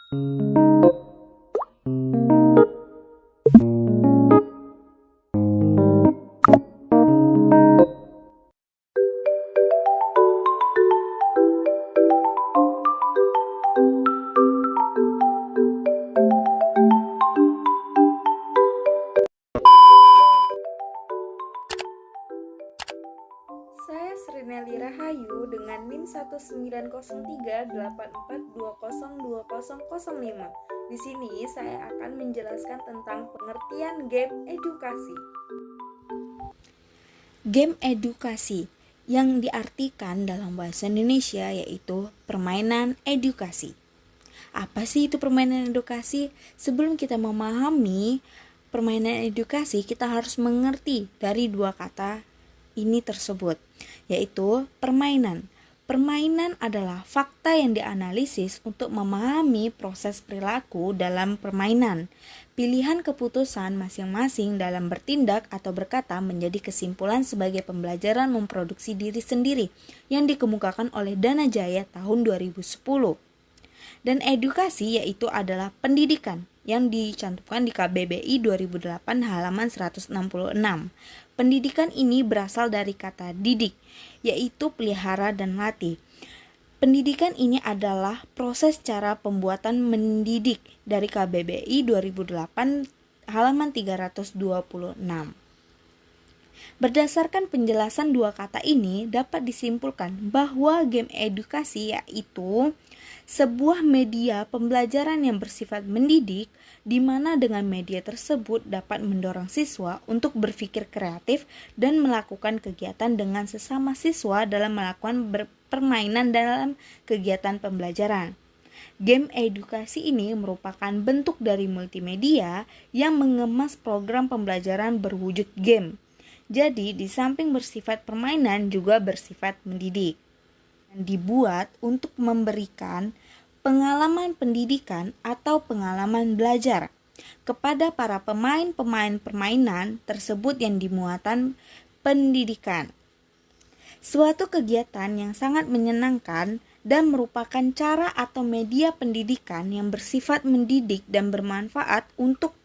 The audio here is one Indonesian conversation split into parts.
Saya Srineli Rahayu dengan NIM 1903842020005. Di sini saya akan menjelaskan tentang pengertian game edukasi. Game edukasi yang diartikan dalam bahasa Indonesia yaitu permainan edukasi. Apa sih itu permainan edukasi? Sebelum kita memahami permainan edukasi, kita harus mengerti dari dua kata ini tersebut, yaitu permainan. Permainan adalah fakta yang dianalisis untuk memahami proses perilaku dalam permainan. Pilihan keputusan masing-masing dalam bertindak atau berkata menjadi kesimpulan sebagai pembelajaran memproduksi diri sendiri yang dikemukakan oleh Dana Jaya tahun 2010. Dan edukasi yaitu adalah pendidikan yang dicantumkan di KBBI 2008 halaman 166. Pendidikan ini berasal dari kata didik, yaitu pelihara dan latih. Pendidikan ini adalah proses cara pembuatan mendidik dari KBBI 2008 halaman 326. Berdasarkan penjelasan dua kata ini dapat disimpulkan bahwa game edukasi yaitu sebuah media pembelajaran yang bersifat mendidik di mana dengan media tersebut dapat mendorong siswa untuk berpikir kreatif dan melakukan kegiatan dengan sesama siswa dalam melakukan permainan dalam kegiatan pembelajaran. Game edukasi ini merupakan bentuk dari multimedia yang mengemas program pembelajaran berwujud game. Jadi, di samping bersifat permainan juga bersifat mendidik. Dibuat untuk memberikan pengalaman pendidikan atau pengalaman belajar kepada para pemain-pemain permainan tersebut yang dimuatan pendidikan. Suatu kegiatan yang sangat menyenangkan dan merupakan cara atau media pendidikan yang bersifat mendidik dan bermanfaat untuk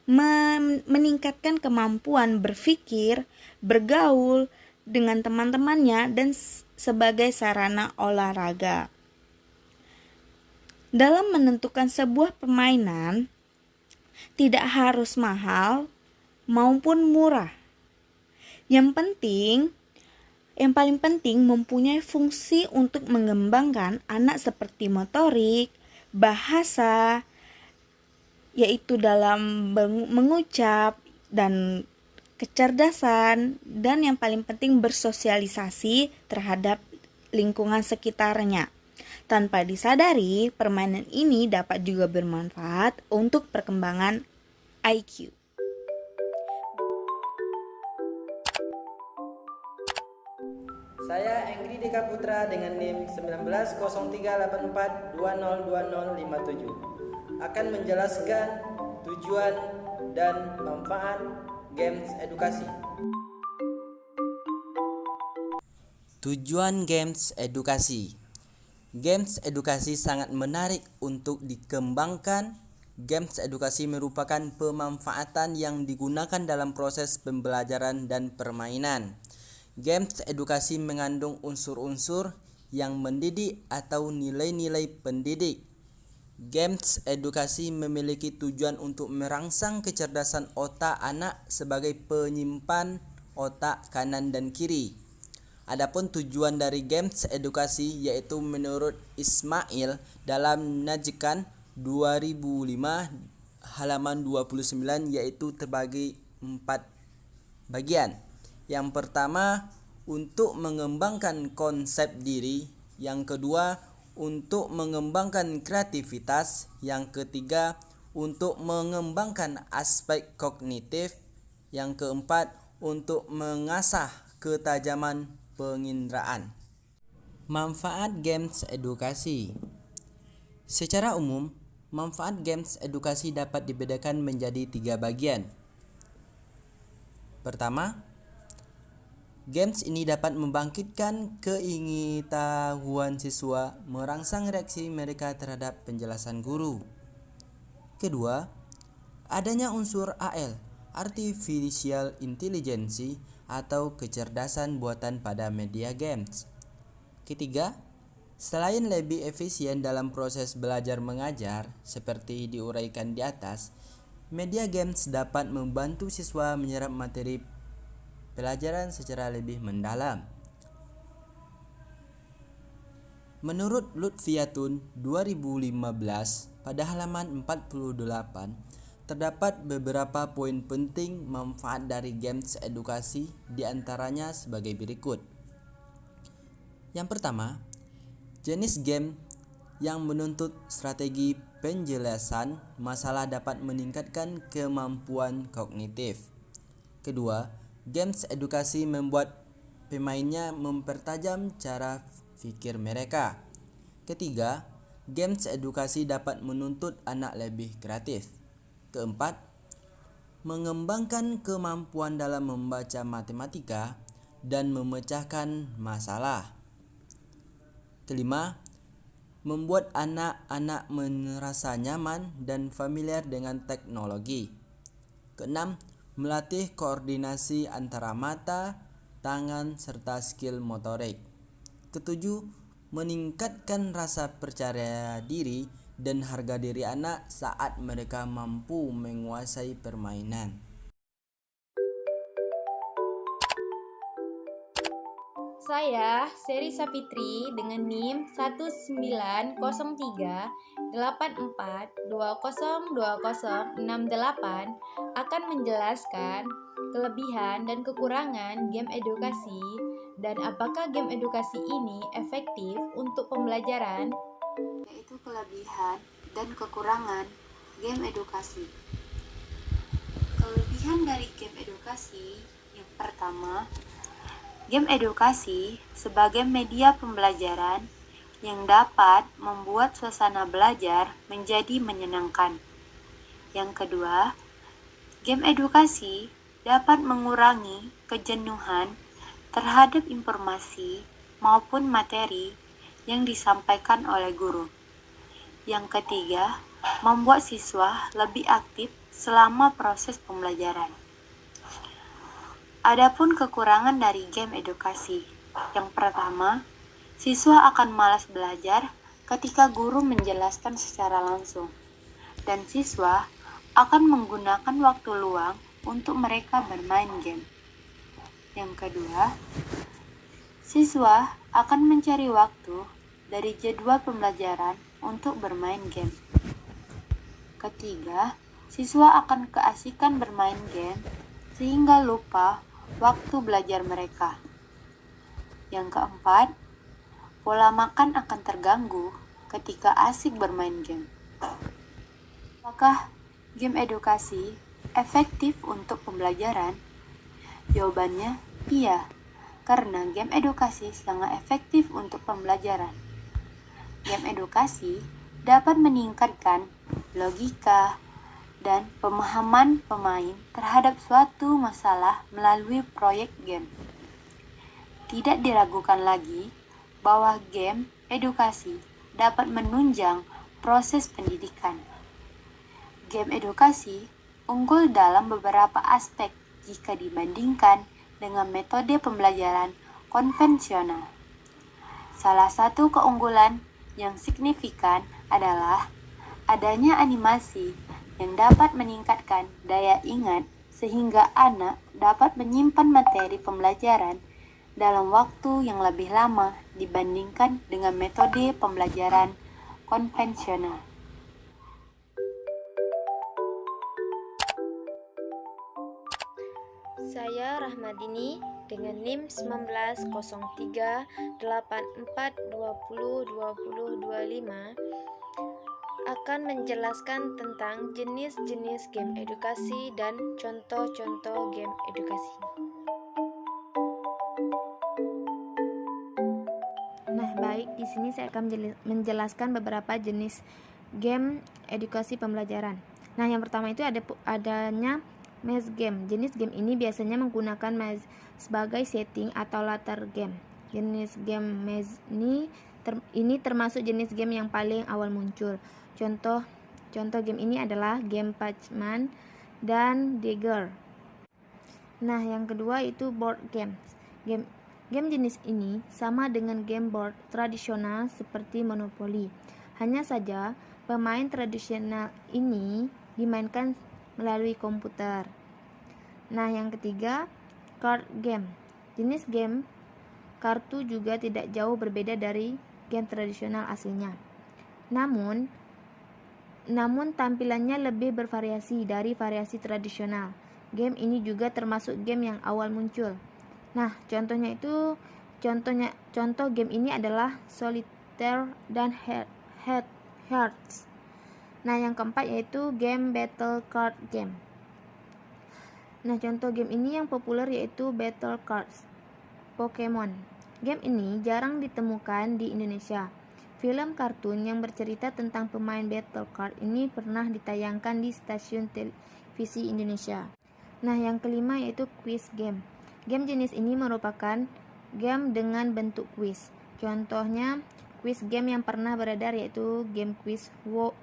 meningkatkan kemampuan berpikir, bergaul dengan teman-temannya dan sebagai sarana olahraga. Dalam menentukan sebuah permainan, tidak harus mahal maupun murah. Yang paling penting mempunyai fungsi untuk mengembangkan anak seperti motorik, bahasa, yaitu dalam mengucap dan kecerdasan, dan yang paling penting bersosialisasi terhadap lingkungan sekitarnya. Tanpa disadari, permainan ini dapat juga bermanfaat untuk perkembangan IQ. Saya Engri Dika Putra dengan NIM 190384202057 akan menjelaskan tujuan dan manfaat games edukasi. Tujuan games edukasi. Games edukasi sangat menarik untuk dikembangkan. Games edukasi merupakan pemanfaatan yang digunakan dalam proses pembelajaran dan permainan. Games edukasi mengandung unsur-unsur yang mendidik atau nilai-nilai pendidik. Games edukasi memiliki tujuan untuk merangsang kecerdasan otak anak sebagai penyimpan otak kanan dan kiri. Adapun tujuan dari games edukasi yaitu menurut Ismail dalam Najkan 2005 halaman 29 yaitu terbagi 4 bagian. Yang pertama untuk mengembangkan konsep diri, yang kedua untuk mengembangkan kreativitas, yang ketiga untuk mengembangkan aspek kognitif, yang keempat untuk mengasah ketajaman penginderaan. Manfaat games edukasi. Secara umum, manfaat games edukasi dapat dibedakan menjadi 3 bagian. Pertama, games ini dapat membangkitkan keingetahuan siswa, merangsang reaksi mereka terhadap penjelasan guru. Kedua, adanya unsur AL, Artificial Intelligence atau kecerdasan buatan pada media games. Ketiga, selain lebih efisien dalam proses belajar mengajar seperti diuraikan di atas, media games dapat membantu siswa menyerap materi pelajaran secara lebih mendalam. Menurut Lutfiatun 2015 pada halaman 48, terdapat beberapa poin penting manfaat dari games edukasi, diantaranya sebagai berikut. Yang pertama, jenis game yang menuntut strategi penjelasan masalah dapat meningkatkan kemampuan kognitif. Kedua, games edukasi membuat pemainnya mempertajam cara fikir mereka. Ketiga, games edukasi dapat menuntut anak lebih kreatif. Keempat, mengembangkan kemampuan dalam membaca matematika dan memecahkan masalah. Kelima, membuat anak-anak merasa nyaman dan familiar dengan teknologi. Keenam, melatih koordinasi antara mata, tangan, serta skill motorik. Ketujuh, meningkatkan rasa percaya diri dan harga diri anak saat mereka mampu menguasai permainan. Saya Seri Sapitri dengan NIM 198384202068 akan menjelaskan kelebihan dan kekurangan game edukasi dan apakah game edukasi ini efektif untuk pembelajaran, yaitu kelebihan dan kekurangan game edukasi. Kelebihan dari game edukasi yang pertama, game edukasi sebagai media pembelajaran yang dapat membuat suasana belajar menjadi menyenangkan. Yang kedua, game edukasi dapat mengurangi kejenuhan terhadap informasi maupun materi yang disampaikan oleh guru. Yang ketiga, membuat siswa lebih aktif selama proses pembelajaran. Adapun kekurangan dari game edukasi. Yang pertama, siswa akan malas belajar ketika guru menjelaskan secara langsung, dan siswa akan menggunakan waktu luang untuk mereka bermain game. Yang kedua, siswa akan mencari waktu dari jadwal pembelajaran untuk bermain game. Ketiga, siswa akan keasikan bermain game sehingga lupa waktu belajar mereka. Yang keempat, pola makan akan terganggu ketika asik bermain game. Apakah game edukasi efektif untuk pembelajaran? Jawabannya iya, karena game edukasi sangat efektif untuk pembelajaran. Game edukasi dapat meningkatkan logika dan pemahaman pemain terhadap suatu masalah melalui proyek game. Tidak diragukan lagi bahwa game edukasi dapat menunjang proses pendidikan. Game edukasi unggul dalam beberapa aspek jika dibandingkan dengan metode pembelajaran konvensional. Salah satu keunggulan yang signifikan adalah adanya animasi yang dapat meningkatkan daya ingat sehingga anak dapat menyimpan materi pembelajaran dalam waktu yang lebih lama dibandingkan dengan metode pembelajaran konvensional. Saya Rahmadini dengan NIM 190384202025 akan menjelaskan tentang jenis-jenis game edukasi dan contoh-contoh game edukasi. Nah, baik, di sini saya akan menjelaskan beberapa jenis game edukasi pembelajaran. Nah, yang pertama itu adanya maze game. Jenis game ini biasanya menggunakan maze sebagai setting atau latar game. Jenis game maze ini termasuk jenis game yang paling awal muncul. Contoh Contoh game ini adalah game Pac-Man dan Dagger. Nah, yang kedua itu board games. Game jenis ini sama dengan game board tradisional seperti Monopoly. Hanya saja, pemain tradisional ini dimainkan melalui komputer. Nah, yang ketiga, card game. Jenis game kartu juga tidak jauh berbeda dari game tradisional aslinya. Namun tampilannya lebih bervariasi dari variasi tradisional. Game ini juga termasuk game yang awal muncul. Nah, contoh game ini adalah Solitaire dan Hearts. Nah, yang keempat yaitu game Battle Card Game. Nah, contoh game ini yang populer yaitu Battle Cards Pokemon. Game ini jarang ditemukan di Indonesia. Film kartun yang bercerita tentang pemain battle card ini pernah ditayangkan di stasiun televisi Indonesia. Nah, yang kelima yaitu quiz game. Game jenis ini merupakan game dengan bentuk quiz. Contohnya, quiz game yang pernah beredar yaitu game quiz Who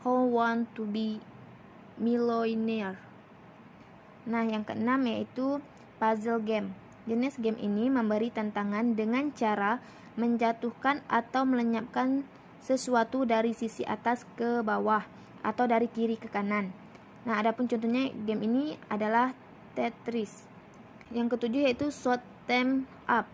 Want to Be Millionaire. Nah, yang keenam yaitu puzzle game. Jenis game ini memberi tantangan dengan cara menjatuhkan atau melenyapkan sesuatu dari sisi atas ke bawah atau dari kiri ke kanan. Nah, adapun contohnya game ini adalah Tetris. Yang ketujuh yaitu Shoot 'em Up.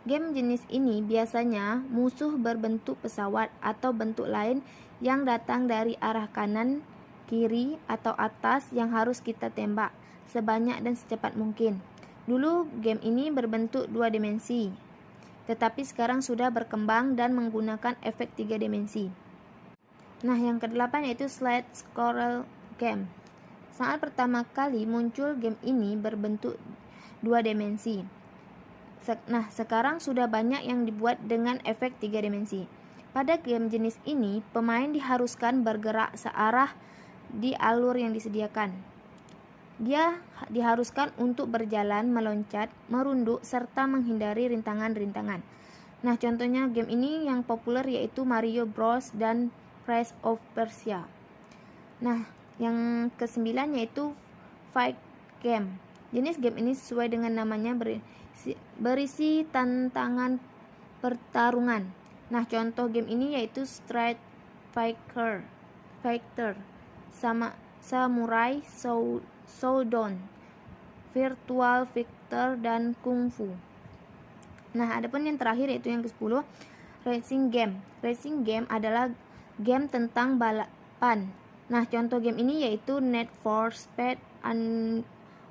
Game jenis ini biasanya musuh berbentuk pesawat atau bentuk lain yang datang dari arah kanan, kiri, atau atas yang harus kita tembak sebanyak dan secepat mungkin. Dulu game ini berbentuk 2 dimensi, tetapi sekarang sudah berkembang dan menggunakan efek 3 dimensi. Nah, yang kedelapan yaitu Slide Scroll Game. Saat pertama kali muncul game ini berbentuk 2 dimensi. Nah, sekarang sudah banyak yang dibuat dengan efek 3 dimensi. Pada game jenis ini, pemain diharuskan bergerak searah di alur yang disediakan. Dia diharuskan untuk berjalan, meloncat, merunduk, serta menghindari rintangan-rintangan. Nah, contohnya game ini yang populer yaitu Mario Bros dan Prince of Persia. Nah, yang kesembilan yaitu Fight Game. Jenis game ini sesuai dengan namanya berisi tantangan pertarungan. Nah, contoh game ini yaitu Street Fighter, Samurai Shodown, Virtual Fighter, dan Kung Fu. Nah, adapun yang terakhir yaitu yang ke-10, Racing Game. Racing Game adalah game tentang balapan. Nah, contoh game ini yaitu Need for Speed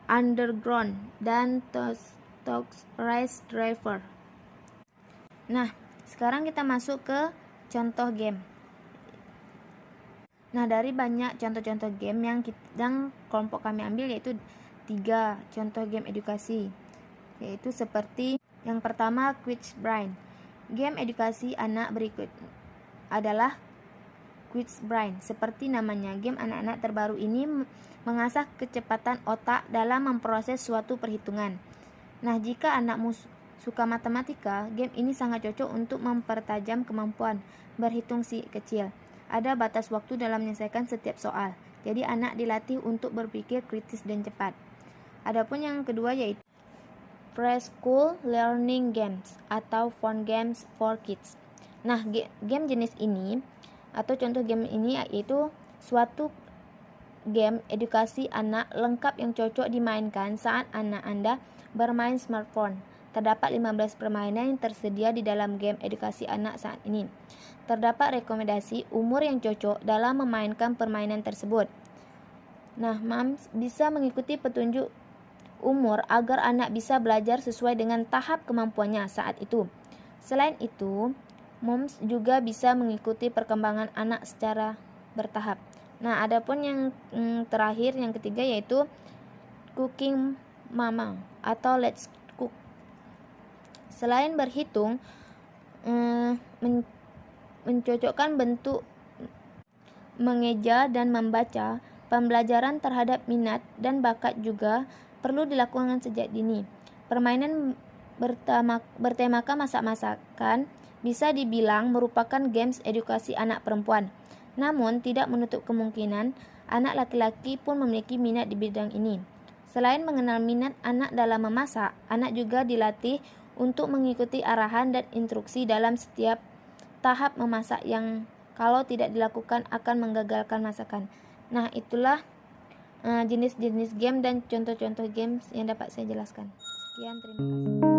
Underground dan Tokyo Race Driver. Nah, sekarang kita masuk ke contoh game. Nah, dari banyak contoh-contoh game yang kelompok kami ambil yaitu 3 contoh game edukasi, yaitu seperti yang pertama Quiz Brain. Game edukasi anak berikut adalah Quiz Brain. Seperti namanya, game anak-anak terbaru ini mengasah kecepatan otak dalam memproses suatu perhitungan. Nah, jika anakmu suka matematika, game ini sangat cocok untuk mempertajam kemampuan berhitung si kecil. Ada batas waktu dalam menyelesaikan setiap soal, jadi anak dilatih untuk berpikir kritis dan cepat. Adapun yang kedua yaitu Preschool Learning Games atau Fun Games for Kids. Nah, game jenis ini atau contoh game ini yaitu suatu game edukasi anak lengkap yang cocok dimainkan saat anak Anda bermain smartphone. Terdapat 15 permainan yang tersedia di dalam game edukasi anak saat ini. Terdapat rekomendasi umur yang cocok dalam memainkan permainan tersebut. Nah, moms bisa mengikuti petunjuk umur agar anak bisa belajar sesuai dengan tahap kemampuannya saat itu. Selain itu, moms juga bisa mengikuti perkembangan anak secara bertahap. Nah, adapun yang terakhir, yang ketiga yaitu Cooking Mama atau Let's Cook. Selain berhitung, mencocokkan bentuk, mengeja, dan membaca, pembelajaran terhadap minat dan bakat juga perlu dilakukan sejak dini. Permainan bertemakan masak-masakan bisa dibilang merupakan games edukasi anak perempuan. Namun, tidak menutup kemungkinan anak laki-laki pun memiliki minat di bidang ini. Selain mengenal minat anak dalam memasak, anak juga dilatih untuk mengikuti arahan dan instruksi dalam setiap tahap memasak yang kalau tidak dilakukan akan menggagalkan masakan. Nah, itulah jenis-jenis game dan contoh-contoh games yang dapat saya jelaskan. Sekian, terima kasih.